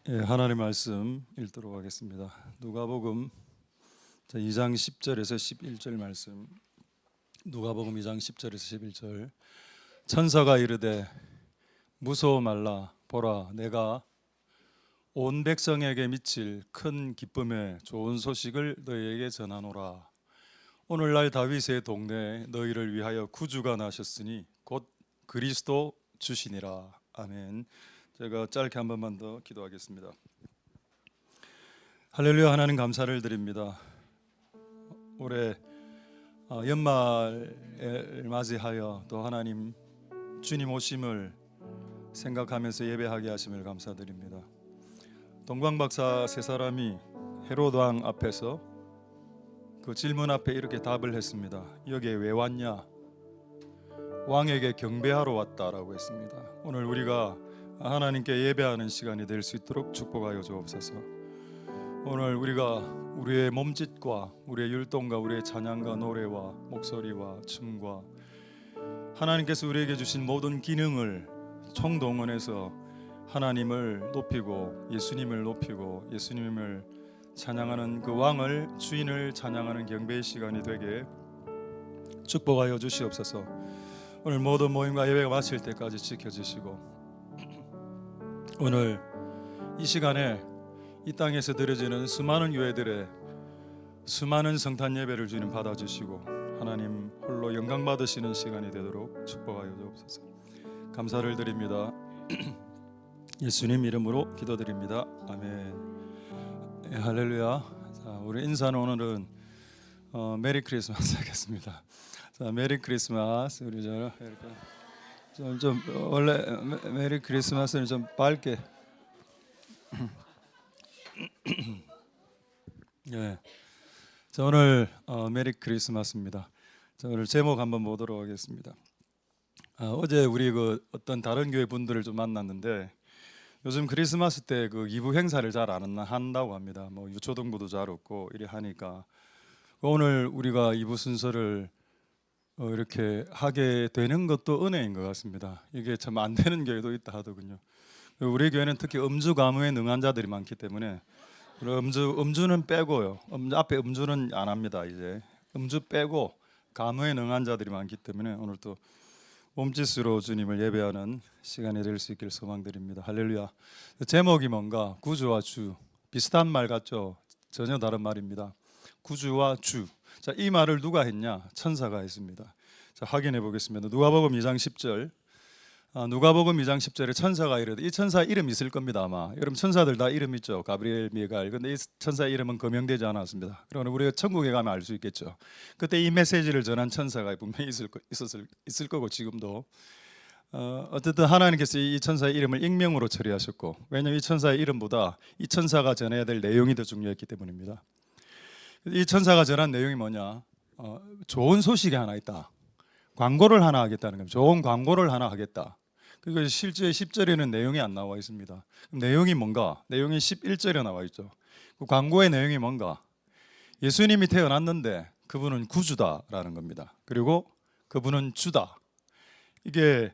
하나님의 말씀 읽도록 하겠습니다. 누가복음 2장 10절에서 11절 말씀. 누가복음 2장 10절에서 11절. 천사가 이르되 무서워 말라. 보라, 내가 온 백성에게 미칠 큰 기쁨의 좋은 소식을 너희에게 전하노라. 오늘날 다윗의 동네에 너희를 위하여 구주가 나셨으니 곧 그리스도 주시니라. 아멘. 제가 짧게 한 번만 더 기도하겠습니다. 할렐루야. 하나님 감사를 드립니다. 올해 연말을 맞이하여 또 하나님 주님 오심을 생각하면서 예배하게 하심을 감사드립니다. 동방박사 세 사람이 헤롯 왕 앞에서 그 질문 앞에 이렇게 답을 했습니다. 여기에 왜 왔냐? 왕에게 경배하러 왔다라고 했습니다. 오늘 우리가 하나님께 예배하는 시간이 될 수 있도록 축복하여 주옵소서. 오늘 우리가 우리의 몸짓과 우리의 율동과 우리의 찬양과 노래와 목소리와 춤과 하나님께서 우리에게 주신 모든 기능을 총동원해서 하나님을 높이고 예수님을 높이고 예수님을 찬양하는 그 왕을 주인을 찬양하는 경배의 시간이 되게 축복하여 주시옵소서. 오늘 모든 모임과 예배가 마칠 때까지 지켜주시고 오늘 이 시간에 이 땅에서 드려지는 수많은 교회들의 수많은 성탄 예배를 주님 받아주시고 하나님 홀로 영광 받으시는 시간이 되도록 축복하여 주옵소서. 감사를 드립니다. 예수님 이름으로 기도드립니다. 아멘. 할렐루야. 자, 우리 인사는 오늘은 메리 크리스마스 하겠습니다. 자, 메리 크리스마스. 우리 좀 원래 메리 크리스마스는 좀 밝게. 네. 자, 오늘 메리 크리스마스입니다. 자, 오늘 제목 한번 보도록 하겠습니다. 어제 우리 어떤 다른 교회 분들을 좀 만났는데 요즘 크리스마스 때 그 이부 행사를 잘 안 한다고 합니다. 뭐 유초등부도 잘 없고 이래 하니까 오늘 우리가 이부 순서를 이렇게 하게 되는 것도 은혜인 것 같습니다. 이게 참 안 되는 교회도 있다 하더군요. 우리 교회는 특히 음주 가무에 능한 자들이 많기 때문에 음주는 빼고요. 앞에 음주는 안 합니다. 이제 음주 빼고 가무에 능한 자들이 많기 때문에 오늘 또 몸짓으로 주님을 예배하는 시간이 될 수 있길 소망드립니다. 할렐루야. 제목이 뭔가 구주와 주 비슷한 말 같죠? 전혀 다른 말입니다. 구주와 주. 자, 이 말을 누가 했냐? 천사가 했습니다. 자, 확인해 보겠습니다. 누가복음 2장 10절. 누가복음 2장 10절에 천사가 이르되, 이 천사 이름 있을 겁니다. 아마 여러분 천사들 다 이름 있죠. 가브리엘, 미가엘. 근데 이 천사 이름은 거명되지 않았습니다. 그러나 우리가 천국에 가면 알 수 있겠죠. 그때 이 메시지를 전한 천사가 분명히 있을 거고 지금도 어쨌든 하나님께서 이 천사의 이름을 익명으로 처리하셨고, 왜냐하면 이 천사의 이름보다 이 천사가 전해야 될 내용이 더 중요했기 때문입니다. 이 천사가 전한 내용이 뭐냐? 좋은 소식이 하나 있다. 광고를 하나 하겠다는 겁니다. 좋은 광고를 하나 하겠다. 그리고 실제 10절에는 내용이 안 나와 있습니다. 그럼 내용이 뭔가? 내용이 11절에 나와 있죠. 그 광고의 내용이 뭔가? 예수님이 태어났는데 그분은 구주다라는 겁니다. 그리고 그분은 주다. 이게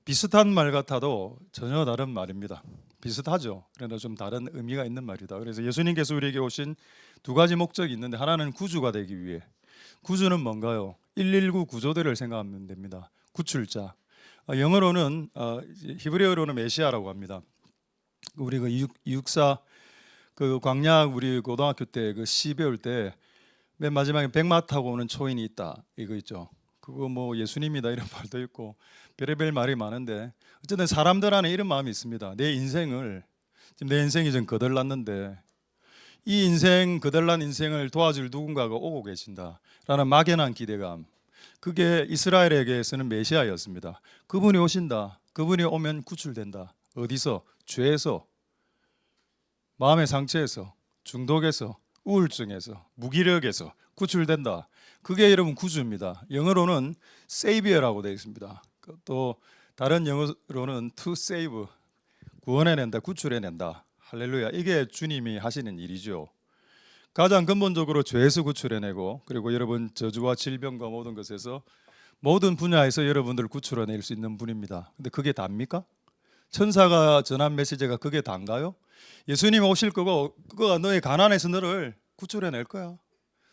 비슷한 말 같아도 전혀 다른 말입니다. 비슷하죠. 그러나 좀 다른 의미가 있는 말이다. 그래서 예수님께서 우리에게 오신 두 가지 목적이 있는데, 하나는 구주가 되기 위해. 구주는 뭔가요? 119 구조대를 생각하면 됩니다. 구출자. 영어로는 히브리어로는 메시아라고 합니다. 우리 그 이육사 그 광야 우리 고등학교 때 그 시 배울 때 맨 마지막에 백마 타고 오는 초인이 있다 이거 있죠. 그거 뭐 예수님이다 이런 말도 있고 별의별 말이 많은데 어쨌든 사람들 안에 이런 마음이 있습니다. 내 인생을 지금 내 인생이 좀 거덜났는데 이 인생 거덜난 인생을 도와줄 누군가가 오고 계신다라는 막연한 기대감. 그게 이스라엘에게서는 메시아였습니다. 그분이 오신다. 그분이 오면 구출된다. 어디서? 죄에서, 마음의 상처에서, 중독에서, 우울증에서, 무기력에서 구출된다. 그게 여러분 구주입니다. 영어로는 savior라고 되어 있습니다. 또 다른 영어로는 to save, 구원해낸다, 구출해낸다. 할렐루야. 이게 주님이 하시는 일이죠. 가장 근본적으로 죄에서 구출해내고, 그리고 여러분 저주와 질병과 모든 것에서 모든 분야에서 여러분들을 구출해낼 수 있는 분입니다. 근데 그게 답니까? 천사가 전한 메시지가 그게 다인가요? 예수님 오실 거고 그거가 너의 가난에서 너를 구출해낼 거야.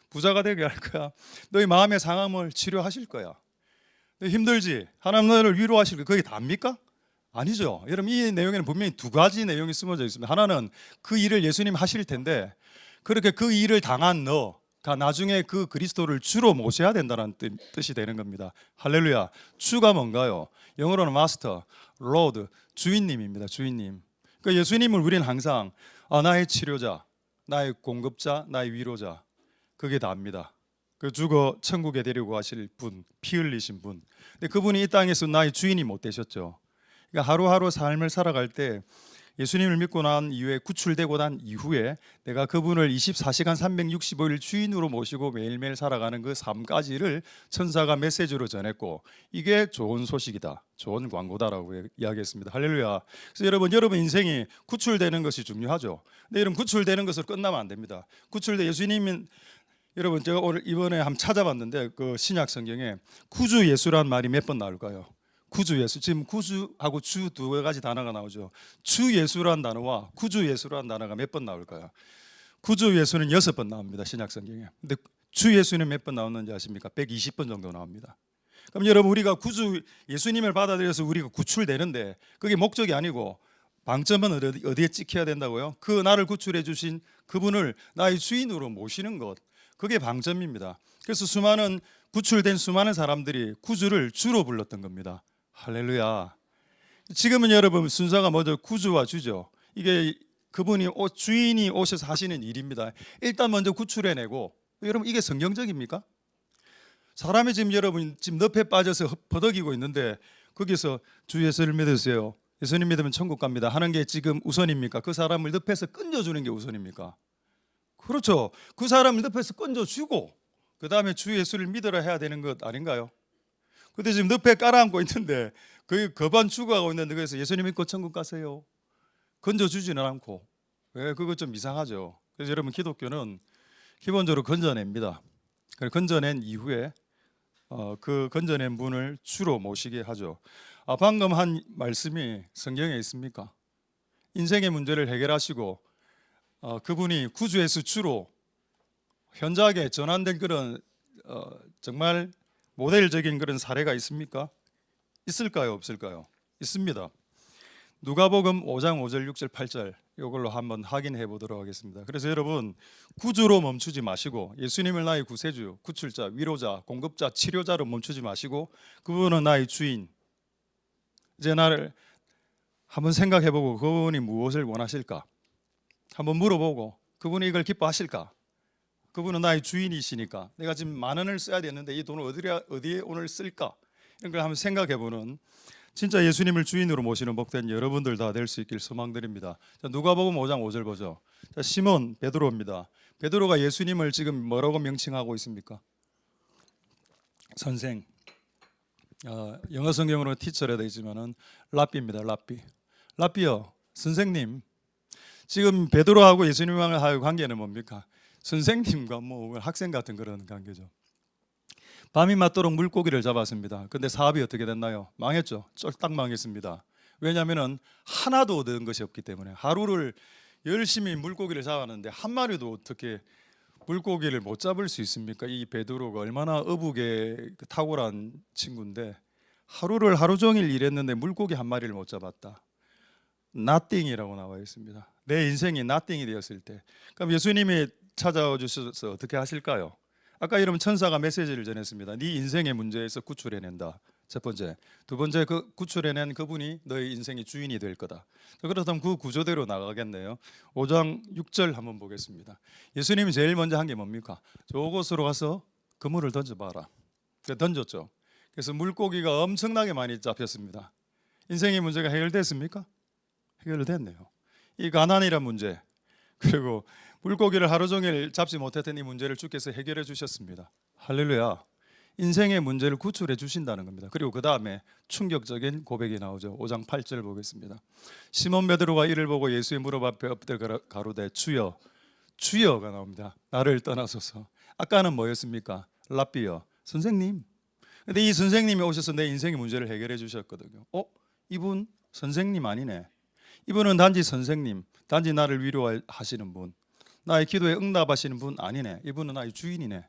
부자가 되게 할 거야. 너의 마음의 상함을 치료하실 거야. 너 힘들지? 하나님 너를 위로하실 거야. 그게 답니까? 아니죠. 여러분 이 내용에는 분명히 두 가지 내용이 숨어져 있습니다. 하나는 그 일을 예수님 하실 텐데 그렇게 그 일을 당한 너가 나중에 그 그리스도를 주로 모셔야 된다는 뜻이 되는 겁니다. 할렐루야. 주가 뭔가요? 영어로는 마스터, 로드, 주인님입니다. 주인님. 그러니까 예수님을 우리는 항상 나의 치료자, 나의 공급자, 나의 위로자 그게 다입니다. 그 죽어 천국에 데리고 가실 분, 피 흘리신 분. 근데 그분이 이 땅에서 나의 주인이 못 되셨죠. 그러니까 하루하루 삶을 살아갈 때 예수님을 믿고 난 이후에 구출되고 난 이후에 내가 그분을 24시간 365일 주인으로 모시고 매일매일 살아가는 그 삶까지를 천사가 메시지로 전했고 이게 좋은 소식이다. 좋은 광고다라고 이야기했습니다. 할렐루야. 그래서 여러분 인생이 구출되는 것이 중요하죠. 근데 여러분 구출되는 것으로 끝나면 안 됩니다. 예수님은 여러분 제가 오늘 이번에 한번 찾아봤는데 그 신약 성경에 구주 예수란 말이 몇 번 나올까요? 구주 예수. 지금 구주하고 주 두 가지 단어가 나오죠. 주 예수란 단어와 구주 예수란 단어가 몇 번 나올까요? 구주 예수는 6번 나옵니다. 신약 성경에. 근데 주 예수는 몇 번 나오는지 아십니까? 120번 정도 나옵니다. 그럼 여러분 우리가 구주 예수님을 받아들여서 우리가 구출되는데 그게 목적이 아니고 방점은 어디에 찍혀야 된다고요? 그 나를 구출해 주신 그분을 나의 주인으로 모시는 것. 그게 방점입니다. 그래서 구출된 수많은 사람들이 구주를 주로 불렀던 겁니다. 할렐루야. 지금은 여러분 순서가 뭐죠? 구주와 주죠. 이게 주인이 오셔서 하시는 일입니다. 일단 먼저 구출해내고 여러분 이게 성경적입니까? 사람이 여러분 늪에 빠져서 버덕이고 있는데 거기서 주 예수를 믿으세요. 예수님 믿으면 천국 갑니다 하는 게 지금 우선입니까? 그 사람을 늪에서 끊어주는 게 우선입니까? 그렇죠. 그 사람을 늪에서 끊어주고 그 다음에 주 예수를 믿으라 해야 되는 것 아닌가요? 근데 지금 늪에 깔아앉고 있는데 그 거반 죽어가고 있는데 그래서 예수님 믿고 천국 가세요. 건져주지는 않고 왜 그거 좀 이상하죠. 그래서 여러분 기독교는 기본적으로 건져냅니다. 건져낸 이후에 그 건져낸 분을 주로 모시게 하죠. 방금 한 말씀이 성경에 있습니까? 인생의 문제를 해결하시고 그분이 구주 예수 주로 현저하게 전환된 그런 정말 모델적인 그런 사례가 있습니까? 있을까요? 없을까요? 있습니다. 누가복음 5장 5절 6절 8절 이걸로 한번 확인해 보도록 하겠습니다. 그래서 여러분 구주로 멈추지 마시고 예수님을 나의 구세주, 구출자, 위로자, 공급자, 치료자로 멈추지 마시고 그분은 나의 주인. 이제 나를 한번 생각해 보고 그분이 무엇을 원하실까? 한번 물어보고 그분이 이걸 기뻐하실까? 그분은 나의 주인이시니까 내가 지금 10,000원을 써야 되는데 이 돈을 어디에 오늘 쓸까? 이런 걸 한번 생각해 보는 진짜 예수님을 주인으로 모시는 복된 여러분들 다 될 수 있길 소망드립니다. 누가복음 5장 5절 보죠. 시몬 베드로입니다. 베드로가 예수님을 지금 뭐라고 명칭하고 있습니까? 선생. 영어 성경으로 티처라 되어 있지만은 랍비입니다. 랍비요. 선생님. 지금 베드로하고 예수님하고의 관계는 뭡니까? 선생님과 학생 같은 그런 관계죠. 밤이 맞도록 물고기를 잡았습니다. 근데 사업이 어떻게 됐나요? 망했죠. 쫄딱 망했습니다. 왜냐하면 하나도 얻은 것이 없기 때문에 하루를 열심히 물고기를 잡았는데 한 마리도 어떻게 물고기를 못 잡을 수 있습니까? 이 베드로가 얼마나 어북에 탁월한 친구인데 하루 종일 일했는데 물고기 한 마리를 못 잡았다. nothing이라고 나와 있습니다. 내 인생이 nothing이 되었을 때 그럼 예수님이 찾아와 주셔서 어떻게 하실까요? 아까 여러분 천사가 메시지를 전했습니다. 네 인생의 문제에서 구출해낸다. 첫 번째. 두 번째 그 구출해낸 그분이 너의 인생의 주인이 될 거다. 그렇다면 그 구조대로 나가겠네요. 5장 6절 한번 보겠습니다. 예수님이 제일 먼저 한 게 뭡니까? 저곳으로 가서 그물을 던져봐라. 던졌죠. 그래서 물고기가 엄청나게 많이 잡혔습니다. 인생의 문제가 해결됐습니까? 해결됐네요. 이 가난이란 문제 그리고 물고기를 하루 종일 잡지 못했던 이 문제를 주께서 해결해 주셨습니다. 할렐루야. 인생의 문제를 구출해 주신다는 겁니다. 그리고 그 다음에 충격적인 고백이 나오죠. 5장 8절 보겠습니다. 시몬 베드로가 이를 보고 예수의 무릎 앞에 엎드려 가로되 주여, 주여가 나옵니다. 나를 떠나소서. 아까는 뭐였습니까? 랍비여, 선생님. 근데 이 선생님이 오셔서 내 인생의 문제를 해결해 주셨거든요. 이분 선생님 아니네. 이분은 단지 선생님, 단지 나를 위로하시는 분, 나의 기도에 응답하시는 분 아니네. 이분은 나의 주인이네.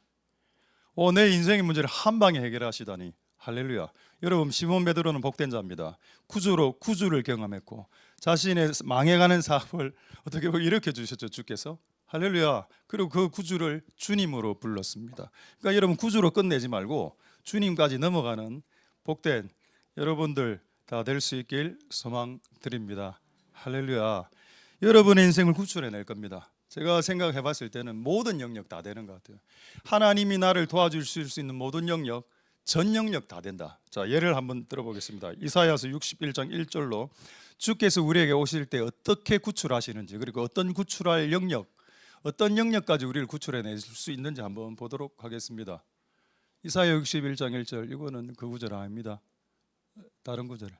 내 인생의 문제를 한 방에 해결하시다니. 할렐루야. 여러분, 시몬 베드로는 복된 자입니다. 구주를 경험했고 자신의 망해가는 사업을 어떻게 보면 일으켜 주셨죠, 주께서. 할렐루야. 그리고 그 구주를 주님으로 불렀습니다. 그러니까 여러분, 구주로 끝내지 말고 주님까지 넘어가는 복된 여러분들 다 될 수 있길 소망드립니다. 할렐루야. 여러분의 인생을 구출해낼 겁니다. 제가 생각해 봤을 때는 모든 영역 다 되는 것 같아요. 하나님이 나를 도와주실 수 있는 모든 영역, 전 영역 다 된다. 자, 예를 한번 들어보겠습니다. 이사야서 61장 1절로 주께서 우리에게 오실 때 어떻게 구출하시는지, 그리고 어떤 구출할 영역, 어떤 영역까지 우리를 구출해낼 수 있는지 한번 보도록 하겠습니다. 이사야 61장 1절, 이거는 그 구절 아닙니다. 다른 구절.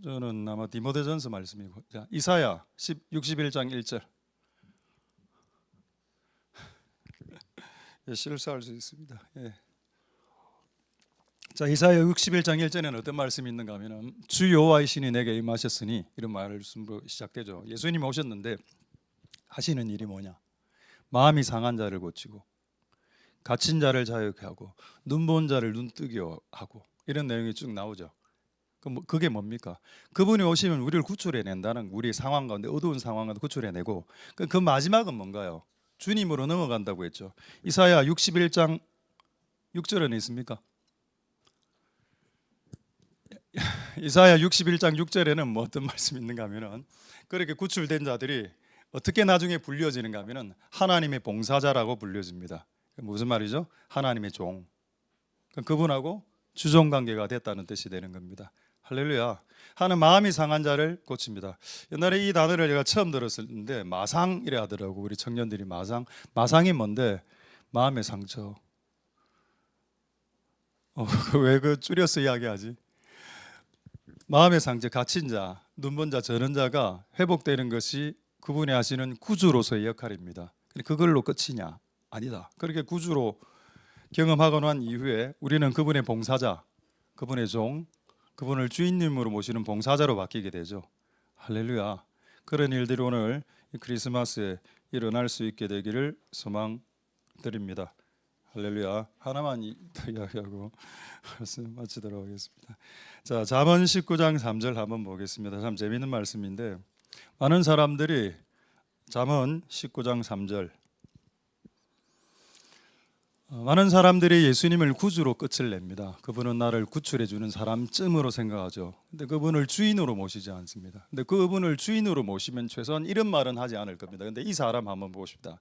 저는 아마 디모데전서 말씀이고. 자, 이사야 61장 1절. 실수할 수 있습니다. 예. 자, 이사야 61장 1절에는 어떤 말씀이 있는가 하면은 주 여호와의 신이 내게 임하셨으니, 이런 말씀으로 시작되죠. 예수님이 오셨는데 하시는 일이 뭐냐? 마음이 상한 자를 고치고, 갇힌 자를 자유케 하고, 눈먼 자를 눈뜨게 하고, 이런 내용이 쭉 나오죠. 그게 뭡니까? 그분이 오시면 우리를 구출해낸다는, 우리 상황 가운데, 어두운 상황 가운데 구출해내고, 그 마지막은 뭔가요? 주님으로 넘어간다고 했죠. 이사야 61장 6절에는 있습니까? 이사야 61장 6절에는 뭐 어떤 말씀이 있는가 하면은, 그렇게 구출된 자들이 어떻게 나중에 불려지는가 하면은 하나님의 봉사자라고 불려집니다. 무슨 말이죠? 하나님의 종. 그분하고 주종 관계가 됐다는 뜻이 되는 겁니다. 할렐루야. 하는 마음이 상한 자를 고칩니다. 옛날에 이 단어를 제가 처음 들었을 때 마상이래 하더라고. 우리 청년들이 마상이 뭔데? 마음의 상처. 왜 그 줄여서 이야기하지? 마음의 상처, 갇힌 자, 눈먼 자, 저런 자가 회복되는 것이 그분이 하시는 구주로서의 역할입니다. 그걸로 끝이냐? 아니다. 그렇게 구주로 경험하고 난 이후에 우리는 그분의 봉사자, 그분의 종, 그분을 주인님으로 모시는 봉사자로 바뀌게 되죠. 할렐루야. 그런 일들이 오늘 크리스마스에 일어날 수 있게 되기를 소망드립니다. 할렐루야. 하나만 더 이야기하고 말씀 마치도록 하겠습니다. 자, 잠언 19장 3절 한번 보겠습니다. 참 재미있는 말씀인데, 많은 사람들이 잠언 19장 3절, 많은 사람들이 예수님을 구주로 끝을 냅니다. 그분은 나를 구출해 주는 사람쯤으로 생각하죠. 근데 그분을 주인으로 모시지 않습니다. 근데 그분을 주인으로 모시면 최소한 이런 말은 하지 않을 겁니다. 근데 이 사람 한번 보십시다.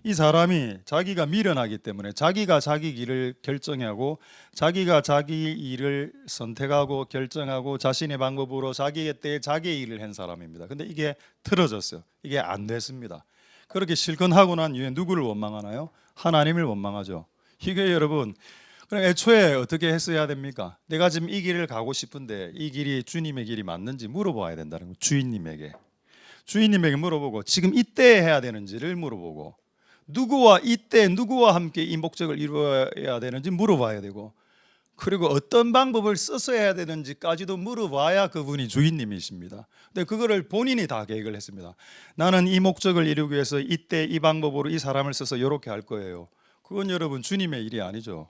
이 사람이 자기가 미련하기 때문에 자기가 자기 길을 결정하고, 자기가 자기 일을 선택하고 결정하고, 자신의 방법으로 자기의 때에 자기의 일을 한 사람입니다. 근데 이게 틀어졌어요. 이게 안 됐습니다. 그렇게 실컷 하고 난 이후에 누구를 원망하나요? 하나님을 원망하죠. 이게 여러분, 그럼 애초에 어떻게 했어야 됩니까? 내가 지금 이 길을 가고 싶은데 이 길이 주님의 길이 맞는지 물어봐야 된다는 거예요. 주인님에게 물어보고, 지금 이때 해야 되는지를 물어보고, 이때 누구와 함께 이 목적을 이루어야 되는지 물어봐야 되고, 그리고 어떤 방법을 써서 해야 되는지까지도 물어봐야 그분이 주인님이십니다. 근데 그거를 본인이 다 계획을 했습니다. 나는 이 목적을 이루기 위해서 이때 이 방법으로 이 사람을 써서 이렇게 할 거예요. 그건 여러분 주님의 일이 아니죠.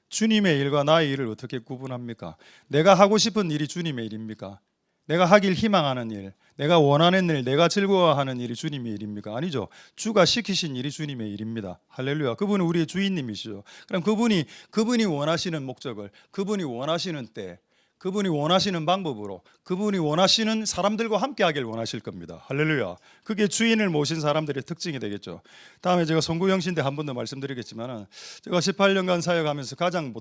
주님의 일과 나의 일을 어떻게 구분합니까? 내가 하고 싶은 일이 주님의 일입니까? 내가 하길 희망하는 일, 내가 원하는 일, 내가 즐거워하는 일이 주님의 일입니까? 아니죠. 주가 시키신 일이 주님의 일입니다. 할렐루야. 그분은 우리의 주인님이시죠. 그럼 그분이 원하시는 목적을, 그분이 원하시는 때, 그분이 원하시는 방법으로, 그분이 원하시는 사람들과 함께 하길 원하실 겁니다. 할렐루야. 그게 주인을 모신 사람들의 특징이 되겠죠. 다음에 제가 송구영신 때 한 번 더 말씀드리겠지만, 제가 18년간 사역하면서 가장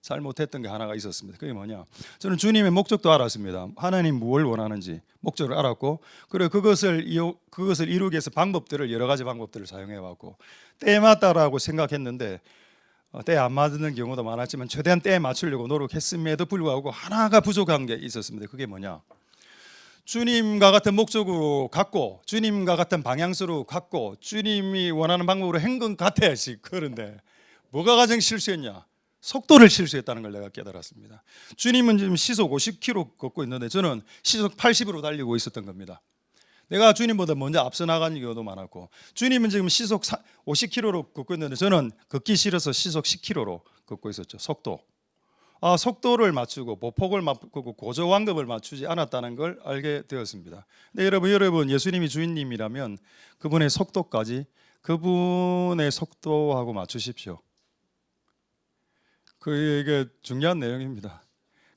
잘 못했던 게 하나가 있었습니다. 그게 뭐냐? 저는 주님의 목적도 알았습니다. 하나님 무엇을 원하는지 목적을 알았고, 그리고 그것을 이루기 위해서 여러 가지 방법들을 사용해 왔고, 때에 맞다라고 생각했는데 때에 안 맞는 경우도 많았지만 최대한 때에 맞추려고 노력했음에도 불구하고 하나가 부족한 게 있었습니다. 그게 뭐냐? 주님과 같은 목적으로 갖고, 주님과 같은 방향으로 갖고, 주님이 원하는 방법으로 한 것 같아야지. 그런데 뭐가 가장 실수였냐? 속도를 실수했다는 걸 내가 깨달았습니다. 주님은 지금 시속 50km 걷고 있는데 저는 시속 80으로 달리고 있었던 겁니다. 내가 주님보다 먼저 앞서 나간 경우도 많았고, 주님은 지금 시속 50km로 걷고 있는데 저는 걷기 싫어서 시속 10km로 걷고 있었죠. 속도를 맞추고 보폭을 맞추고 고저완급을 맞추지 않았다는 걸 알게 되었습니다. 근데 여러분 예수님이 주인님이라면 그분의 속도까지 그분의 속도하고 맞추십시오. 이게 중요한 내용입니다.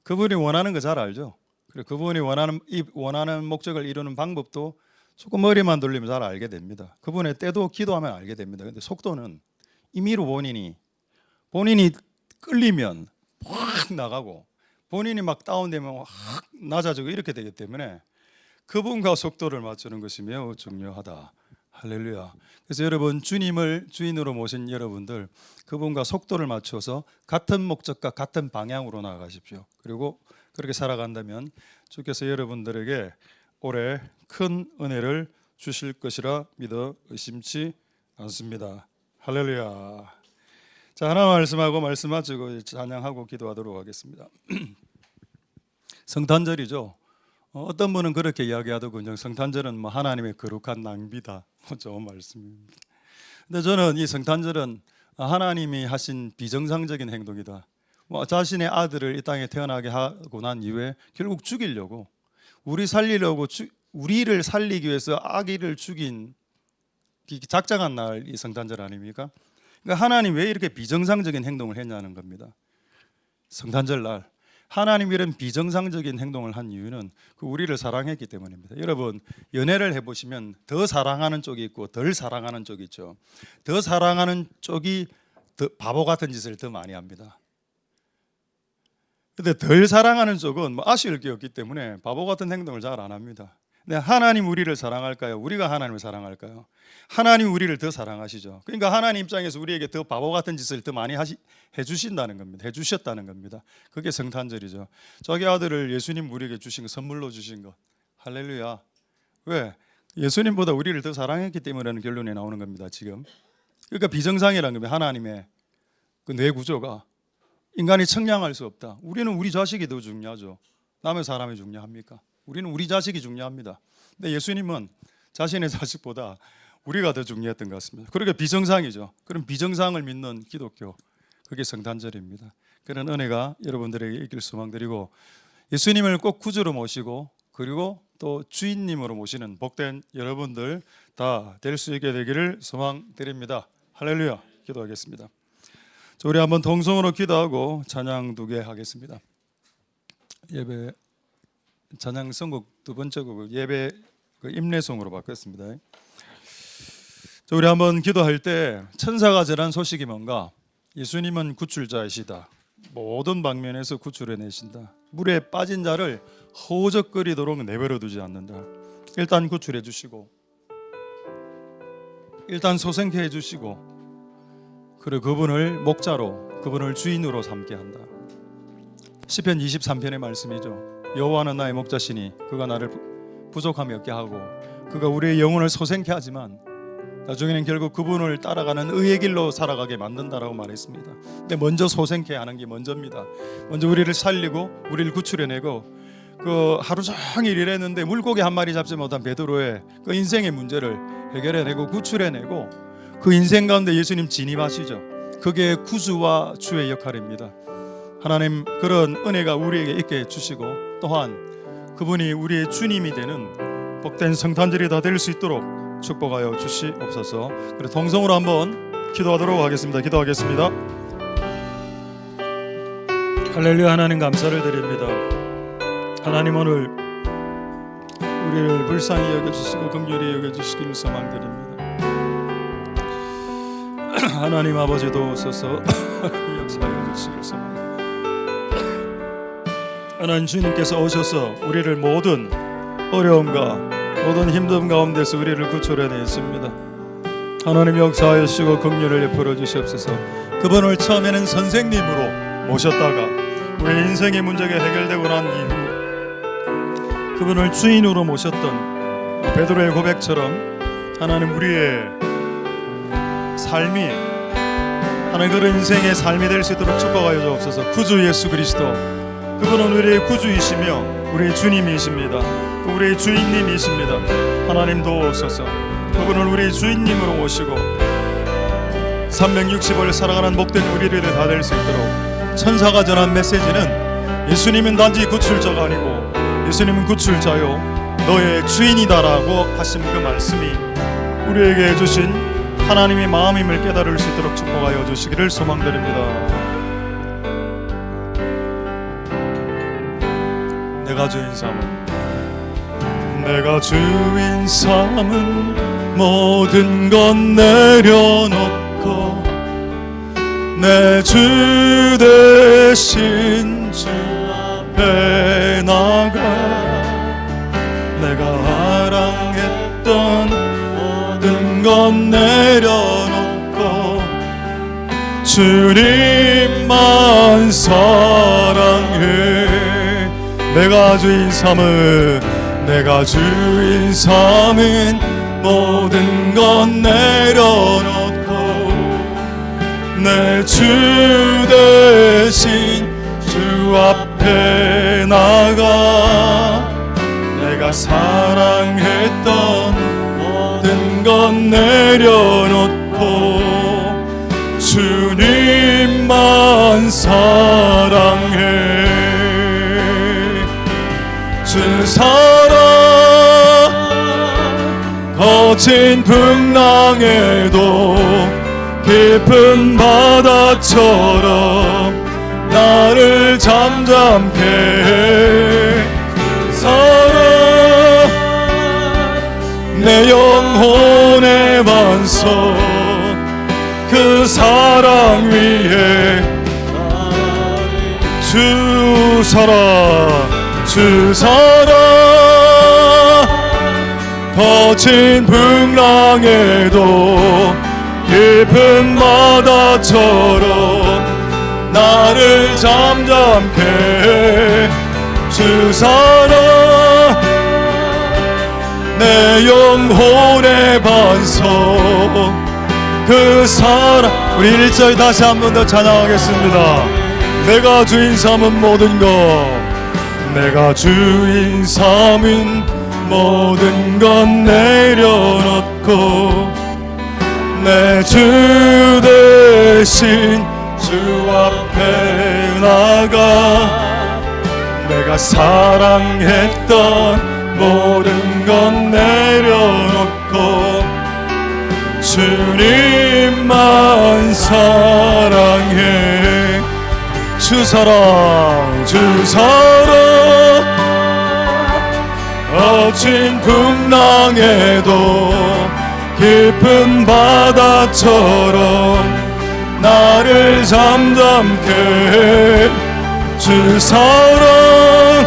그분이 원하는 거 잘 알죠. 그리고 그분이 원하는 목적을 이루는 방법도 조금 머리만 돌리면 잘 알게 됩니다. 그분의 때도 기도하면 알게 됩니다. 근데 속도는 임의로 본인이 끌리면 확 나가고 본인이 막 다운되면 확 낮아지고 이렇게 되기 때문에 그분과 속도를 맞추는 것이 매우 중요하다. 할렐루야. 그래서 여러분, 주님을 주인으로 모신 여러분들, 그분과 속도를 맞춰서 같은 목적과 같은 방향으로 나아가십시오. 그리고 그렇게 살아간다면 주께서 여러분들에게 올해 큰 은혜를 주실 것이라 믿어 의심치 않습니다. 할렐루야. 자, 하나 말씀하고 말씀 마치고 찬양하고 기도하도록 하겠습니다. 성탄절이죠. 어떤 분은 그렇게 이야기하더군요. 성탄절은 하나님의 거룩한 낭비다. 좋은 말씀입니다. 근데 저는 이 성탄절은 하나님이 하신 비정상적인 행동이다. 자신의 아들을 이 땅에 태어나게 하고 난 이후에 결국 죽이려고, 우리를 살리기 위해서 아기를 죽인 작정한 날 이 성탄절 아닙니까? 그러니까 하나님 왜 이렇게 비정상적인 행동을 했냐는 겁니다. 성탄절 날 하나님이 이런 비정상적인 행동을 한 이유는 우리를 사랑했기 때문입니다. 여러분, 연애를 해보시면 더 사랑하는 쪽이 있고 덜 사랑하는 쪽이 있죠. 더 사랑하는 쪽이 더 바보 같은 짓을 더 많이 합니다. 근데 덜 사랑하는 쪽은 아쉬울 게 없기 때문에 바보 같은 행동을 잘 안 합니다. 근데 하나님 우리를 사랑할까요? 우리가 하나님을 사랑할까요? 하나님 우리를 더 사랑하시죠. 그러니까 하나님 입장에서 우리에게 더 바보 같은 짓을 더 많이 해주신다는 겁니다. 해주셨다는 겁니다. 그게 성탄절이죠. 자기 아들을 예수님 우리에게 주신 거, 선물로 주신 것. 할렐루야. 왜? 예수님보다 우리를 더 사랑했기 때문이라는 결론이 나오는 겁니다. 지금. 그러니까 비정상이라는 겁니다. 하나님의 그 뇌 구조가. 인간이 청량할 수 없다. 우리는 우리 자식이 더 중요하죠. 남의 사람이 중요합니까? 우리는 우리 자식이 중요합니다. 근데 예수님은 자신의 자식보다 우리가 더 중요했던 것 같습니다. 그러니까 비정상이죠. 그런 비정상을 믿는 기독교, 그게 성탄절입니다. 그런 은혜가 여러분들에게 있길 소망드리고, 예수님을 꼭 구주로 모시고 그리고 또 주인님으로 모시는 복된 여러분들 다 될 수 있게 되기를 소망드립니다. 할렐루야. 기도하겠습니다. 자, 우리 한번 동성으로 기도하고 찬양 2개 하겠습니다. 예배 찬양 선곡 두 번째 곡을 예배 임내송으로 바꿨습니다. 자, 우리 한번 기도할 때 천사가 전한 소식이 뭔가? 예수님은 구출자이시다. 모든 방면에서 구출해내신다. 물에 빠진 자를 허우적거리도록 내버려 두지 않는다. 일단 구출해 주시고, 일단 소생케 해 주시고, 그리고 그분을 목자로, 그분을 주인으로 삼게 한다. 시편 23편의 말씀이죠. 여호와는 나의 목자시니 그가 나를 부족함이 없게 하고 그가 우리의 영혼을 소생케 하지만 나중에는 결국 그분을 따라가는 의의 길로 살아가게 만든다라고 말했습니다. 근데 먼저 소생케 하는 게 먼저입니다. 먼저 우리를 살리고 우리를 구출해내고, 그 하루 종일 일했는데 물고기 한 마리 잡지 못한 베드로의 그 인생의 문제를 해결해내고 구출해내고, 그 인생 가운데 예수님 진입하시죠. 그게 구주와 주의 역할입니다. 하나님, 그런 은혜가 우리에게 있게 해주시고, 또한 그분이 우리의 주님이 되는 복된 성탄절이 다 될 수 있도록 축복하여 주시옵소서. 그래, 동성으로 한번 기도하도록 하겠습니다. 기도하겠습니다. 할렐루야. 하나님 감사를 드립니다. 하나님, 오늘 우리를 불쌍히 여겨주시고 긍휼히 여겨주시기를 소망드립니다. 하나님 아버지 도우소서. 역사하여 주시기를 소망합니다. 하나님, 주님께서 오셔서 우리를 모든 어려움과 모든 힘듦 가운데서 우리를 구출해내십니다. 하나님 역사하여 주시고 긍휼을 베풀어 주시옵소서. 그분을 처음에는 선생님으로 모셨다가 우리 인생의 문제가 해결되고 난 이후 그분을 주인으로 모셨던 베드로의 고백처럼 하나님, 우리의 삶이 하나님 그런 인생의 삶이 될 수 있도록 축복하여 주옵소서. 구주 예수 그리스도, 그분은 우리의 구주이시며 우리의 주님이십니다. 또 우리의 주인님이십니다. 하나님 도우소서. 그분을 우리의 주인님으로 모시고 360을 살아가는 복된 우리들이 다 될 수 있도록 천사가 전한 메시지는 예수님은 단지 구출자가 아니고 예수님은 구출자요 너의 주인이다라고 하신 그 말씀이 우리에게 해주신 하나님의 마음임을 깨달을 수 있도록 축복하여 주시기를 소망드립니다. 내가 주인 삼은 모든 것 내려놓고 내 주 대신 주 앞에 나가 내가 사랑했던 모든 것 내려놓고 주님만 사랑해. 내가 주인 삼은 모든 것 내려놓고 내 주 대신 주 앞에 나가 내가 사랑했던 모든 것 내려놓고 주님만 사랑해. 주 사랑 거친 풍랑에도 깊은 바다처럼 나를 잠잠케 해. 사랑 내 영혼의 반석 그 사랑 위에 주 사랑 거친 풍랑에도 깊은 바다처럼 나를 잠잠케 해. 주 사랑 내 영혼의 반석 그 사랑. 우리 1절 다시 한 번 더 찬양하겠습니다. 내가 주인 삼은 모든 것 내가 주인 삼은 모든 것 내려놓고 내 주 대신 주 앞에 나가 내가 사랑했던 모든 것 내려놓고 주님만 사랑해. 주 사랑 거친 풍랑에도 깊은 바다처럼 나를 잠잠케 해. 주 사랑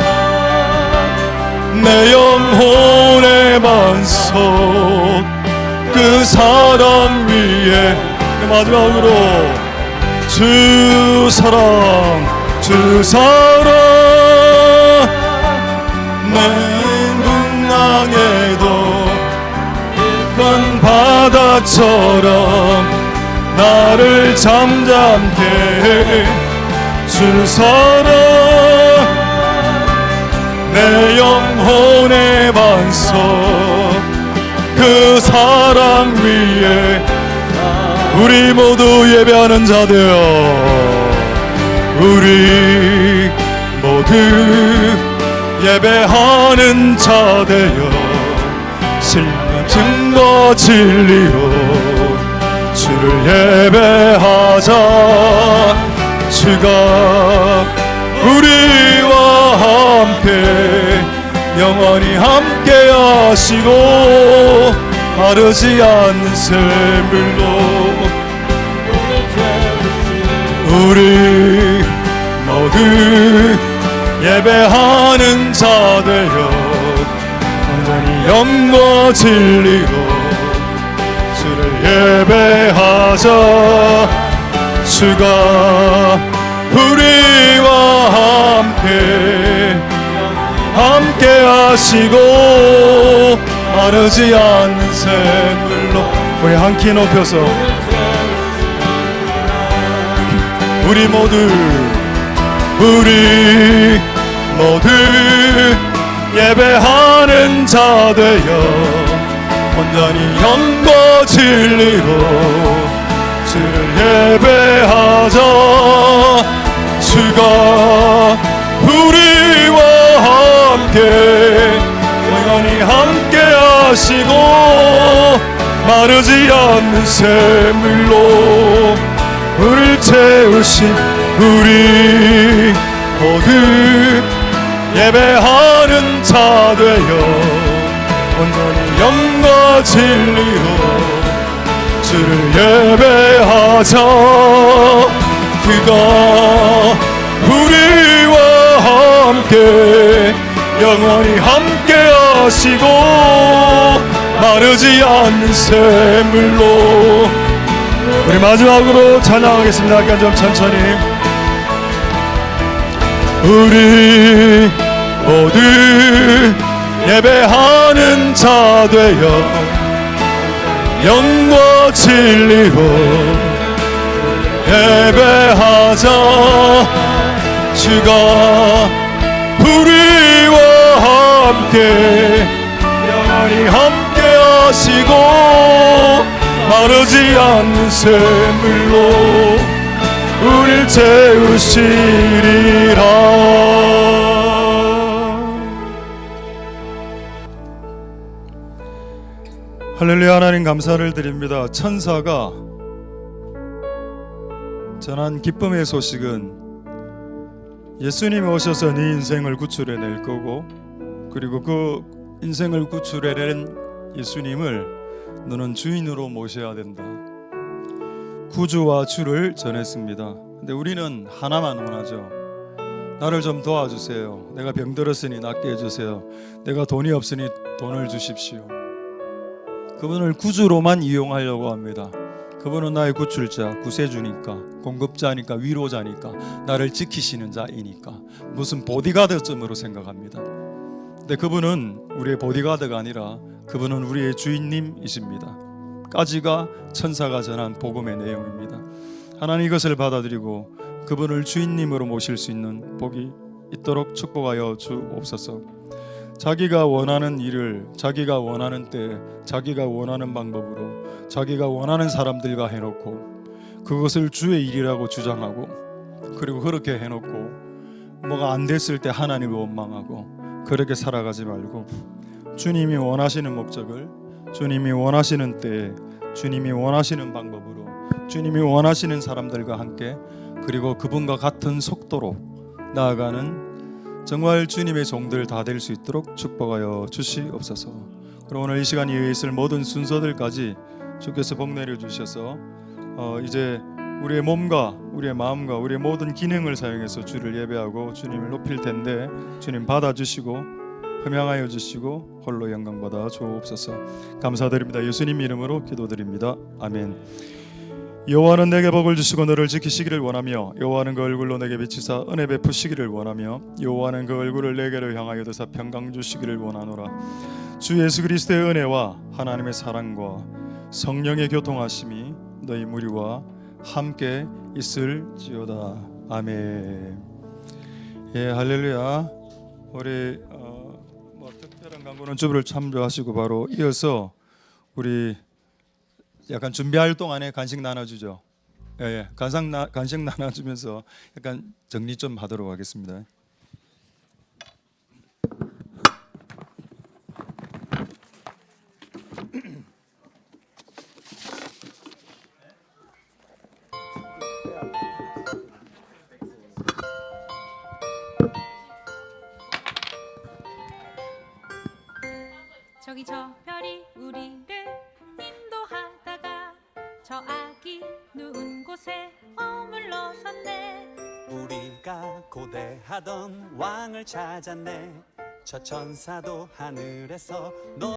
내 영혼의 반석 그 사랑 위에. 마지막으로 주 사랑 내 풍랑에도 깊은 바다처럼 나를 잠잠케 해. 주 사랑 내 영혼의 반석 그 사랑 위에 우리 모두 예배하는 자 되어 우리 모두 예배하는 자 되어 신령 증거 진리로 주를 예배하자. 주가 우리와 함께 영원히 함께 하시고 마르지 않는 샘물로 우리 모두 예배하는 자 되어 온전히 영과 진리로 주를 예배하자. 주가 우리와 함께 하시고 마르지 않는 샘물로 우리 한 키 높여서 우리 모두 예배하는 자 되어 온전히 영과 진리로 주를 예배하자. 주가 우리와 함께 영원히 함께 하시고 마르지 않는 샘물로 우리를 채우신 우리 모두 예배하는 자 되어 온전히 영과 진리로 주를 예배하자. 그가 우리와 함께 영원히 함께 하시고 마르지 않는 샘물로. 우리 마지막으로 찬양하겠습니다. 약간 좀 천천히. 우리 모두 예배하는 자 되어 영과 진리로 예배하자. 주가 우리와 함께 영원히 함께 하시고 마르지 않는 샘물로 우릴 채우시리라. 할렐루야. 하나님 감사를 드립니다. 천사가 전한 기쁨의 소식은 예수님이 오셔서 네 인생을 구출해낼 거고, 그리고 그 인생을 구출해낸 예수님을 너는 주인으로 모셔야 된다. 구주와 주를 전했습니다. 근데 우리는 하나만 원하죠. 나를 좀 도와주세요. 내가 병들었으니 낫게 해주세요. 내가 돈이 없으니 돈을 주십시오. 그분을 구주로만 이용하려고 합니다. 그분은 나의 구출자, 구세주니까, 공급자니까, 위로자니까, 나를 지키시는 자이니까 무슨 보디가드쯤으로 생각합니다. 근데 그분은 우리의 보디가드가 아니라 그분은 우리의 주인님이십니다. 까지가 천사가 전한 복음의 내용입니다. 하나님 이것을 받아들이고 그분을 주인님으로 모실 수 있는 복이 있도록 축복하여 주옵소서. 자기가 원하는 일을 자기가 원하는 때에 자기가 원하는 방법으로 자기가 원하는 사람들과 해놓고 그것을 주의 일이라고 주장하고, 그리고 그렇게 해놓고 뭐가 안 됐을 때 하나님을 원망하고 그렇게 살아가지 말고, 주님이 원하시는 목적을 주님이 원하시는 때에 주님이 원하시는 방법으로 주님이 원하시는 사람들과 함께, 그리고 그분과 같은 속도로 나아가는 정말 주님의 종들 다 될 수 있도록 축복하여 주시옵소서. 그리고 오늘 이 시간 이후에 있을 모든 순서들까지 주께서 복 내려 주셔서 이제 우리의 몸과 우리의 마음과 우리의 모든 기능을 사용해서 주를 예배하고 주님을 높일 텐데, 주님 받아주시고 흠양하여 주시고 홀로 영광 받아 주옵소서. 감사드립니다. 예수님 이름으로 기도드립니다. 아멘. 여호와는 내게 복을 주시고 너를 지키시기를 원하며, 여호와는 그 얼굴로 내게 비치사 은혜 베푸시기를 원하며, 여호와는 그 얼굴을 내게로 향하여 드사 평강 주시기를 원하노라. 주 예수 그리스도의 은혜와 하나님의 사랑과 성령의 교통하심이 너희 무리와 함께 있을지어다. 아멘. 예, 할렐루야. 우리 특별한 강구는 주부를 참조하시고 바로 이어서 우리 약간 준비할 동안에 간식 나눠주죠. 예, 간식 나눠주면서 약간 정리 좀 하도록 하겠습니다. 저기 저 별이 우리를 인도하다가 저 아기 누운 곳에 머물러섰네. 우리가 고대하던 왕을 찾았네. 저 천사도 하늘에서